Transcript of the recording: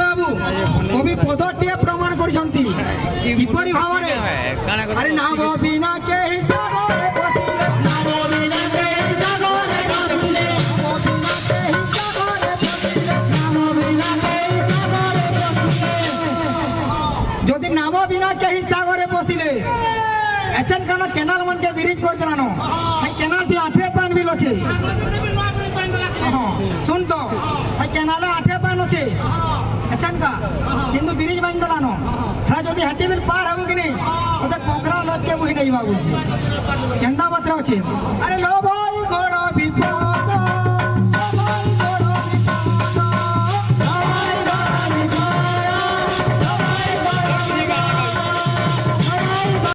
বাবু কবি পদটিয়ে প্রমাণ করছন্তি কিপরি ভাবরে আরে নাম বিনা কেহি সাগরে বসিলে নাম বিনা কেহি সাগরে বসিলে নাম বিনা কেহি সাগরে বসিলে যদি নাম বিনা কেহি সাগরে বসিলে এচন কানা কেনাল মনকে ব্রিজ করতে নানো এই কেনাল দিয়ে আঠে পান বিল আছে শুন তো এই কেনালে আঠে পান আছে এচন কা কিন্তু ব্রিজ বান দলানো হ্যাঁ যদি হাতি বিল পার হবো কি নেই ওতে কোকরা লটকে বুঝি নেই বাবুজি কেন্দা পত্র আছে আরে লো ভাই গোড় বিপদ